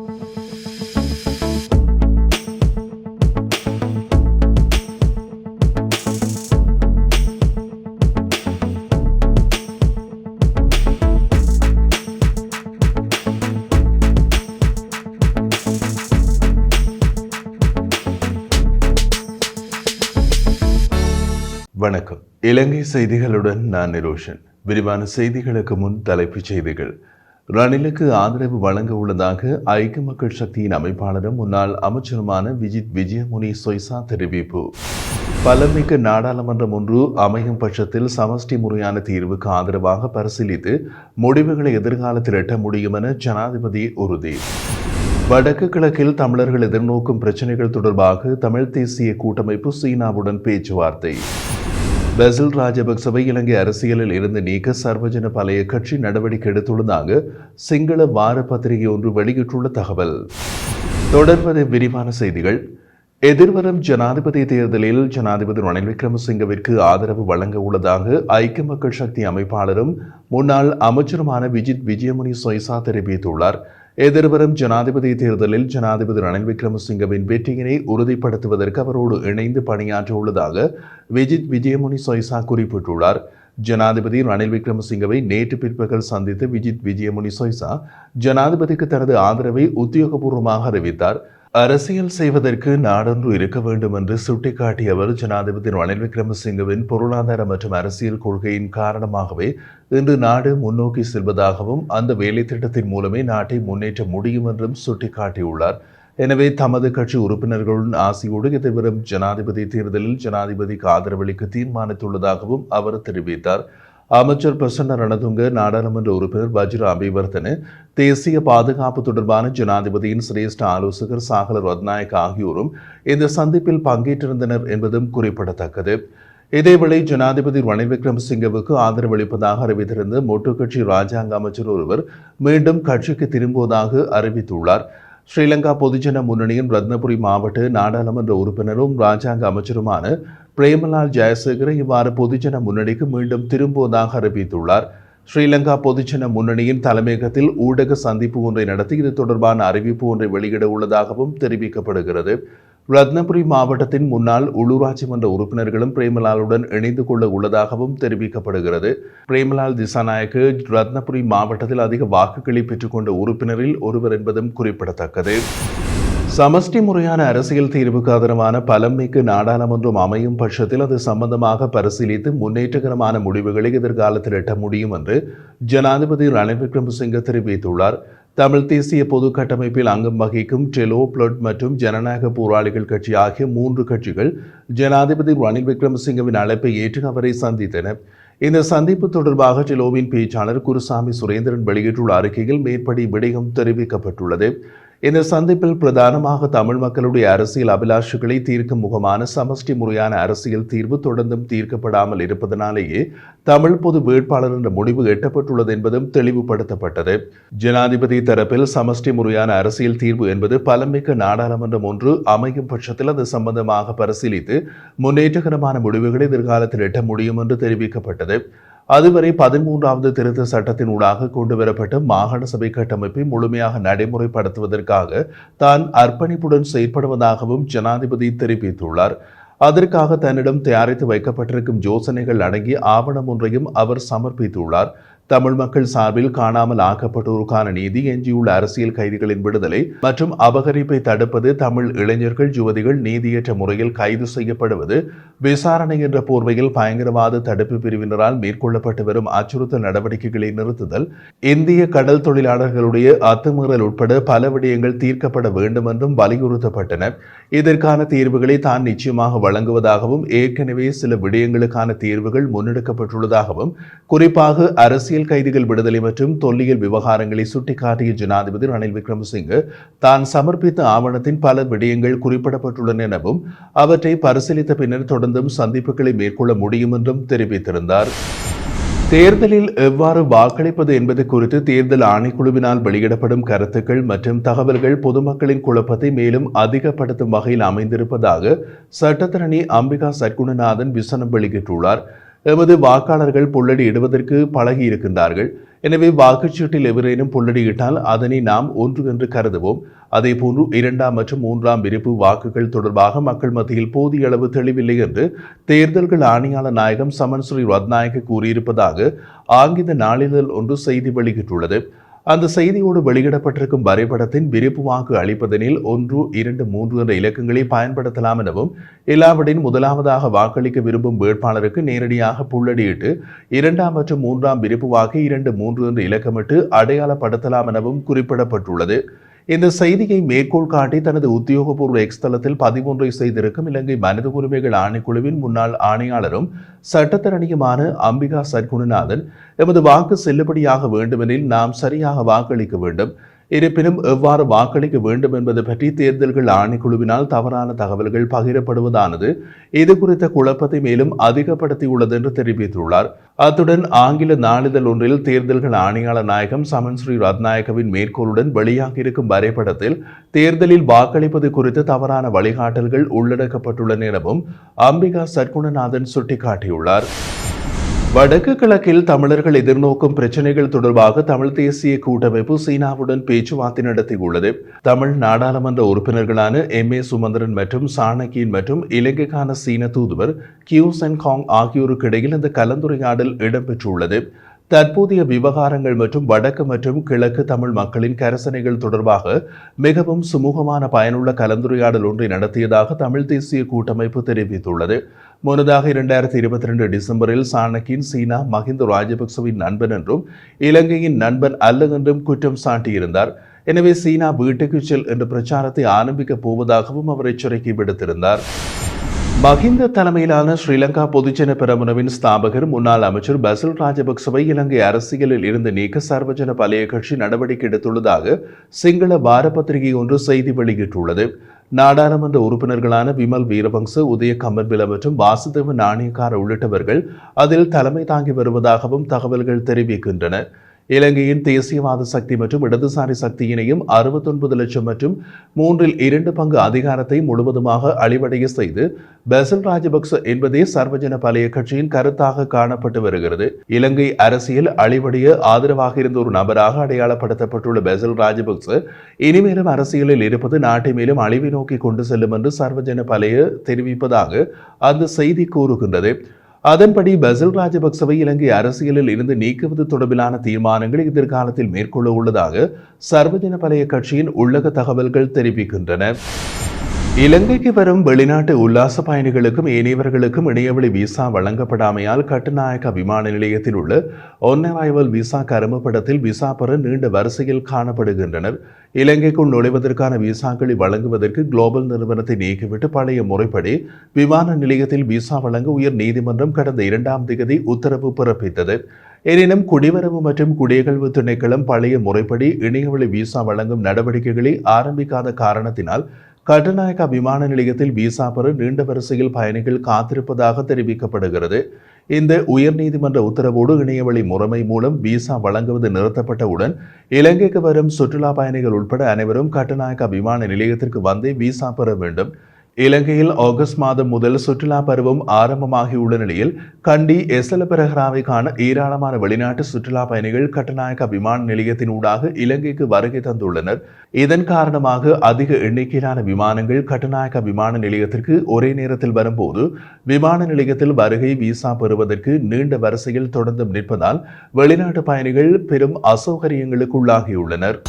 வணக்கம். இலங்கை செய்திகளுடன் நான் நிரோஷன். விரிவான செய்திகளுக்கு முன் தலைப்புச் செய்திகள். ரணிலுக்கு ஆதரவு வழங்க உள்ளதாக ஐக்கிய மக்கள் சக்தியின் அமைப்பாளரும் முன்னாள் அமைச்சருமான விஜித் விஜயமுனி சொய்சா தெரிவிப்பு. பலமிக்க நாடாளுமன்றம் ஒன்று அமையும் பட்சத்தில் சமஷ்டி முறையான தீர்வுக்கு ஆதரவாக பரிசீலித்து முடிவுகளை எதிர்காலத்தில் எட்ட முடியும் என ஜனாதிபதி உறுதி. வடக்கு கிழக்கில் தமிழர்கள் எதிர்நோக்கும் பிரச்சினைகள் தொடர்பாக தமிழ் தேசிய கூட்டமைப்பு சீனாவுடன் பேச்சுவார்த்தை. பசில் ராஜபக்சவை இலங்கை அரசியலில் இருந்து நீக்க சர்வஜன பலய கட்சி நடவடிக்கை எடுத்துள்ளதாக சிங்கள வார பத்திரிகை ஒன்று வெளியிட்டுள்ள தகவல். தொடர்வது விரிவான செய்திகள். எதிர்வரும் ஜனாதிபதி தேர்தலில் ஜனாதிபதி ரணில் விக்ரமசிங்கவிற்கு ஆதரவு வழங்க உள்ளதாக ஐக்கிய மக்கள் சக்தி அமைப்பாளரும் முன்னாள் அமைச்சருமான விஜித் விஜயமுனி சொய்சா தெரிவித்துள்ளார். எதிர்வரும் ஜனாதிபதி தேர்தலில் ஜனாதிபதி ரணில் விக்ரமசிங்கவின் வெற்றியினை உறுதிப்படுத்துவதற்கு அவரோடு இணைந்து பணியாற்ற உள்ளதாக விஜித் விஜயமுனி சொய்சா குறிப்பிட்டுள்ளார். ஜனாதிபதி ரணில் விக்ரமசிங்கவை நேற்று பிற்பகல் சந்தித்த விஜித் விஜயமுனி சொய்சா ஜனாதிபதிக்கு தனது ஆதரவை உத்தியோகபூர்வமாக அறிவித்தார். அரசியல் செய்வதற்கு நாடொன்று இருக்க வேண்டும் என்று சுட்டிக்காட்டிய அவர் ஜனாதிபதி ரணில் விக்ரமசிங்கவின் பொருளாதார மற்றும் அரசியல் கொள்கையின் காரணமாகவே இன்று நாடு முன்னோக்கி செல்வதாகவும் அந்த வேலை திட்டத்தின் மூலமே நாட்டை முன்னேற்ற முடியும் என்றும் சுட்டிக்காட்டியுள்ளார். எனவே தமது கட்சி உறுப்பினர்களுடன் ஆசையோடு எதிர்வரும் ஜனாதிபதி தேர்தலில் ஜனாதிபதிக்கு ஆதரவளிக்க தீர்மானித்துள்ளதாகவும் அவர் தெரிவித்தார். அமைச்சர் பிரசன்ன ரணதுங்க, நாடாளுமன்ற உறுப்பினர் வஜ்ர அபிவர்த்தன, தேசிய பாதுகாப்பு தொடர்பான ஜனாதிபதியின் சிரேஷ்ட ஆலோசகர் சாகல ரத்நாயக் ஆகியோரும் இந்த சந்திப்பில் பங்கேற்றிருந்தனர் என்பதும் குறிப்பிடத்தக்கது. இதேவேளை ஜனாதிபதி ரணில் விக்ரமசிங்கவுக்கு ஆதரவளிப்பதாக அறிவித்திருந்த மொட்டு கட்சி ராஜாங்க அமைச்சர் ஒருவர் மீண்டும் கட்சிக்கு திரும்புவதாக அறிவித்துள்ளார். ஸ்ரீலங்கா பொதுஜன முன்னணியின் ரத்னபுரி மாவட்ட நாடாளுமன்ற உறுப்பினரும் ராஜாங்க அமைச்சருமான பிரேமலால் ஜெயசேகர இவ்வாறு பொதுஜன முன்னணிக்கு மீண்டும் திரும்புவதாக அறிவித்துள்ளார். ஸ்ரீலங்கா பொதுஜன முன்னணியின் தலைமையகத்தில் ஊடக சந்திப்பு ஒன்றை நடத்தி இது தொடர்பான அறிவிப்பு ஒன்றை வெளியிட உள்ளதாகவும் தெரிவிக்கப்படுகிறது. ரத்னபுரி மாவட்டத்தின் முன்னாள் உள்ளூராட்சி மன்ற உறுப்பினர்களும் பிரேமலாலுடன் இணைந்து கொள்ள உள்ளதாகவும் தெரிவிக்கப்படுகிறது. பிரேமலால் திசாநாயக்கு ரத்னபுரி மாவட்டத்தில் அதிக வாக்குகளை பெற்றுக்கொண்ட உறுப்பினரில் ஒருவர் என்பதும் குறிப்பிடத்தக்கது. சமஷ்டி முறையான அரசியல் தீர்வுக்கு ஆதரவான பலமிக்க நாடாளுமன்றம் அமையும் பட்சத்தில் அது சம்பந்தமாக பரிசீலித்து முன்னேற்றகரமான முடிவுகளை எதிர்காலத்தில் எட்ட முடியும் என்று ஜனாதிபதி ரணில் விக்ரமசிங்க தெரிவித்துள்ளார். தமிழ் தேசிய பொது கட்டமைப்பில் அங்கம் வகிக்கும் டெலோ, பிளட் மற்றும் ஜனநாயக போராளிகள் கட்சி ஆகிய 3 கட்சிகள் ஜனாதிபதி ரணில் விக்ரமசிங்கவின் அழைப்பை ஏற்று அவரை சந்தித்தன. இந்த சந்திப்பு தொடர்பாக டெலோவின் பேச்சாளர் குருசாமி சுரேந்திரன் வெளியிட்டுள்ள அறிக்கையில் மேற்படி விடயம் தெரிவிக்கப்பட்டுள்ளது. இந்த சந்திப்பில் பிரதானமாக தமிழ் மக்களுடைய அரசியல் அபிலாஷைகளை தீர்க்கும் முகமான சமஷ்டி முறையான அரசியல் தீர்வு தொடர்ந்தும் தீர்க்கப்படாமல் இருப்பதனாலேயே தமிழ் பொது வேட்பாளர் என்ற முடிவு எட்டப்பட்டுள்ளது என்பதும் தெளிவுபடுத்தப்பட்டது. ஜனாதிபதி தரப்பில் சமஷ்டி முறையான அரசியல் தீர்வு என்பது பலமிக்க நாடாளுமன்றம் ஒன்று அமையும் பட்சத்தில் அது சம்பந்தமாக பரிசீலித்து முன்னேற்றகரமான முடிவுகளை எதிர்காலத்தில் எட்ட முடியும் என்று தெரிவிக்கப்பட்டது. அதுவரை 13வது திருத்த சட்டத்தின் ஊடாக கொண்டுவரப்பட்ட மாகாண சபை கட்டமைப்பை முழுமையாக நடைமுறைப்படுத்துவதற்காக தான் அர்ப்பணிப்புடன் செயற்படுவதாகவும் ஜனாதிபதி தெரிவித்துள்ளார். அதற்காக தன்னிடம் தயாரித்து வைக்கப்பட்டிருக்கும் யோசனைகள் அடங்கிய ஆவணம் ஒன்றையும் அவர் சமர்ப்பித்துள்ளார். தமிழ் மக்கள் சார்பில் காணாமல் ஆக்கப்பட்டோருக்கான நீதி, எஞ்சியுள்ள அரசியல் கைதிகளின் விடுதலை மற்றும் அபகரிப்பை தடுப்பது, தமிழ் இளைஞர்கள் யுவதிகள் நீதியற்ற முறையில் கைது செய்யப்படுவது, விசாரணை என்ற போர்வையில் பயங்கரவாத தடுப்பு பிரிவினரால் மேற்கொள்ளப்பட்டு வரும் அச்சுறுத்தல் நடவடிக்கைகளை நிறுத்துதல், இந்திய கடல் தொழிலாளர்களுடைய அத்துமீறல் உட்பட பல விடயங்கள் தீர்க்கப்பட வேண்டும் என்றும் வலியுறுத்தப்பட்டன. இதற்கான தீர்வுகளை தான் நிச்சயமாக வழங்குவதாகவும் ஏற்கனவே சில விடயங்களுக்கான தீர்வுகள் முன்னெடுக்கப்பட்டுள்ளதாகவும் குறிப்பாக அரசியல் கைதிகள் விடுதலை மற்றும் தொல்லியல் விவகாரங்களை சுட்டிக்காட்டிய ஜனாதிபதி ரணில் விக்ரமசிங்க தான் சமர்ப்பித்த ஆவணத்தின் பல விடயங்கள் குறிப்பிடப்பட்டுள்ளன எனவும் அவற்றை பரிசீலித்த பின்னர் தொடர்ந்தும் சந்திப்புகளை மேற்கொள்ள முடியும் என்றும் தெரிவித்திருந்தார். தேர்தலில் எவ்வாறு வாக்களிப்பது என்பது குறித்து தேர்தல் ஆணைக்குழுவினால் வெளியிடப்படும் கருத்துக்கள் மற்றும் தகவல்கள் பொதுமக்களின் குழப்பத்தை மேலும் அதிகப்படுத்தும் வகையில் அமைந்திருப்பதாக சட்டத்தரணி அம்பிகா சற்குணநாதன் விசனம் வெளியிட்டுள்ளார். எமது வாக்காளர்கள் புள்ளடி இடுவதற்கு பழகி இருக்கின்றார்கள். எனவே வாக்குச்சீட்டில் எவரேனும் புள்ளடியிட்டால் அதனை நாம் ஒன்று என்று கருதுவோம். அதேபோன்று 2ஆம் மற்றும் 3ஆம் விருப்பு வாக்குகள் தொடர்பாக மக்கள் மத்தியில் போதிய அளவு தெளிவில்லை என்று தேர்தல்கள் ஆணையாளர் நாயகம் சமன் ஸ்ரீ ரத்நாயக்க கூறியிருப்பதாக ஆங்கில நாளிதழ் ஒன்று செய்தி வெளியிட்டுள்ளது. அந்த செய்தியோடு வெளியிடப்பட்டிருக்கும் வரைபடத்தின் விருப்பு வாக்கு அளிப்பதனில் 1, 2, 3 என்ற இலக்கங்களை பயன்படுத்தலாம் எனவும், இல்லாவிடின் முதலாவதாக வாக்களிக்க விரும்பும் வேட்பாளருக்கு நேரடியாக புள்ளடியிட்டு 2ஆம் மற்றும் 3ஆம் விருப்பு வாக்கை 2, 3 என்று இலக்கமிட்டு அடையாளப்படுத்தலாம் எனவும் குறிப்பிடப்பட்டுள்ளது. இந்த செய்தியை மேற்கோள் காட்டி தனது உத்தியோகபூர்வ எக்ஸ் தளத்தில் 13 செய்திருக்கும் இலங்கை மனித உரிமைகள் ஆணைக்குழுவின் முன்னாள் ஆணையாளரும் சட்டத்தரணியுமான அம்பிகா சர்க்குணநாதன், எமது வாக்கு செல்லுபடியாக வேண்டுமெனில் நாம் சரியாக வாக்களிக்க வேண்டும். இருப்பினும் எவ்வாறு வாக்களிக்க வேண்டும் என்பது பற்றி தேர்தல்கள் ஆணைக்குழுவினால் தவறான தகவல்கள் பகிரப்படுவதானது இது குறித்த குழப்பத்தை மேலும் அதிகப்படுத்தியுள்ளது என்று தெரிவித்துள்ளார். அத்துடன் ஆங்கில நாளிதழ் ஒன்றில் தேர்தல்கள் ஆணையாளர் நாயகம் சமன் ஸ்ரீ ரத்நாயக்கவின் மேற்கோளுடன் வெளியாகியிருக்கும் வரைபடத்தில் தேர்தலில் வாக்களிப்பது குறித்து தவறான வழிகாட்டல்கள் உள்ளடக்கப்பட்டுள்ளன எனவும் அம்பிகா சர்க்குணநாதன் சுட்டிக்காட்டியுள்ளார். வடக்கு கிழக்கில் தமிழர்கள் எதிர்நோக்கும் பிரச்சினைகள் தொடர்பாக தமிழ் தேசிய கூட்டமைப்பு சீனாவுடன் பேச்சுவார்த்தை நடத்தியுள்ளது. தமிழ் நாடாளுமன்ற உறுப்பினர்களான எம்.ஏ. சுமந்திரன் மற்றும் சாணக்கியன் மற்றும் இலங்கைக்கான சீன தூதுவர் கியூ சென் காங் ஆகியோருக்கு இடையில் இந்த கலந்துரையாடல் இடம்பெற்றுள்ளது. தற்போதைய விவகாரங்கள் மற்றும் வடக்கு மற்றும் கிழக்கு தமிழ் மக்களின் கரசனைகள் தொடர்பாக மிகவும் சுமூகமான பயனுள்ள கலந்துரையாடல் ஒன்றை நடத்தியதாக தமிழ் தேசிய கூட்டமைப்பு தெரிவித்துள்ளது. முன்னதாக 2022 டிசம்பரில் சாணக்கியன் சீனா மஹிந்த ராஜபக்சவின் நண்பன் என்றும் இலங்கையின் நண்பன் அல்ல என்றும் குற்றம் சாட்டியிருந்தார். எனவே சீனா வீட்டுக்கு செல் என்ற பிரச்சாரத்தை ஆரம்பிக்கப் போவதாகவும் அவர் எச்சரிக்கை விடுத்திருந்தார். மஹிந்த தலைமையிலான ஸ்ரீலங்கா பொதுஜன பெரமுனவின் ஸ்தாபகர் முன்னாள் அமைச்சர் பசில் ராஜபக்சவை இலங்கை அரசியலில் இருந்து நீக்க சர்வஜன பலய கட்சி நடவடிக்கை எடுத்துள்ளதாக சிங்கள வாரப்பத்திரிகை ஒன்று செய்தி வெளியிட்டுள்ளது. நாடாளுமன்ற உறுப்பினர்களான விமல் வீரவங்ச, உதய கம்மன்பில மற்றும் வாசுதேவ நாணயக்கார உள்ளிட்டவர்கள் அதில் தலைமை தாங்கி வருவதாகவும் தகவல்கள் தெரிவிக்கின்றன. இலங்கையின் தேசியவாத சக்தி மற்றும் இடதுசாரி சக்தியினையும் 69 லட்சம் மற்றும் 2 பங்கு அதிகாரத்தை முழுவதுமாக அழிவடைய செய்து பசில் ராஜபக்ச என்பதே சர்வஜன பலய கட்சியின் கருத்தாக காணப்பட்டு வருகிறது. இலங்கை அரசியல் அழிவடைய ஆதரவாக இருந்த ஒரு நபராக அடையாளப்படுத்தப்பட்டுள்ள பசில் ராஜபக்ச இனிமேலும் அரசியலில் இருப்பது நாட்டை மேலும் அழிவை நோக்கி கொண்டு செல்லும் என்று சர்வஜன பலய தெரிவிப்பதாக அந்த செய்தி கூறுகின்றது. அதன்படி பசில் ராஜபக்சவை இலங்கை அரசியலில் இருந்து நீக்குவது தொடர்பிலான தீர்மானங்கள் எதிர்காலத்தில் மேற்கொள்ள உள்ளதாக சர்வஜன பலய கட்சியின் உள்ளக தகவல்கள் தெரிவிக்கின்றன. இலங்கைக்கு வரும் வெளிநாட்டு உல்லாச பயணிகளுக்கும் ஏனையவர்களுக்கும் இணையவழி விசா வழங்கப்படாமையால் கட்டுநாயக்க விமான நிலையத்தில் உள்ள ஒன் அரைவல் விசா கருமப்படத்தில் விசா பெற நீண்ட வரிசையில் காணப்படுகின்றனர். இலங்கைக்குள் நுழைவதற்கான விசாக்களை வழங்குவதற்கு குளோபல் நிறுவனத்தை நீக்கிவிட்டு பழைய முறைப்படி விமான நிலையத்தில் விசா வழங்க உயர் நீதிமன்றம் கடந்த 2ஆம் தேதி உத்தரவு பிறப்பித்தது. எனினும் குடிவரவு மற்றும் குடியகல்வு திணைக்களம் பழைய முறைப்படி இணையவழி விசா வழங்கும் நடவடிக்கைகளை ஆரம்பிக்காத காரணத்தினால் கட்டுநாயக்கா விமான நிலையத்தில் விசா பெற நீண்ட வரிசையில் பயணிகள் காத்திருப்பதாக தெரிவிக்கப்படுகிறது. இந்த உயர்நீதிமன்ற உத்தரவோடு இணையவழி முறைமை மூலம் விசா வழங்குவது நிறுத்தப்பட்டவுடன் இலங்கைக்கு வரும் சுற்றுலா பயணிகள் உட்பட அனைவரும் கட்டுநாயக்கா விமான நிலையத்திற்கு வந்தே விசா பெற வேண்டும். இலங்கையில் ஆகஸ்ட் மாதம் முதல் சுற்றுலா பருவம் ஆரம்பமாகியுள்ள நிலையில் கண்டி எசலபெரஹராவை காண ஏராளமான வெளிநாட்டு சுற்றுலா பயணிகள் கட்டுநாயக்கா விமான நிலையத்தின் ஊடாக இலங்கைக்கு வருகை தந்துள்ளனர். இதன் காரணமாக அதிக எண்ணிக்கையிலான விமானங்கள் கட்டுநாயக்கா விமான நிலையத்திற்கு ஒரே நேரத்தில் வரும்போது விமான நிலையத்தில் வருகை விசா பெறுவதற்கு நீண்ட வரிசையில் தொடர்ந்து நிற்பதால் வெளிநாட்டு பயணிகள் பெரும் அசௌகரியங்களுக்கு உள்ளாகியுள்ளனர்.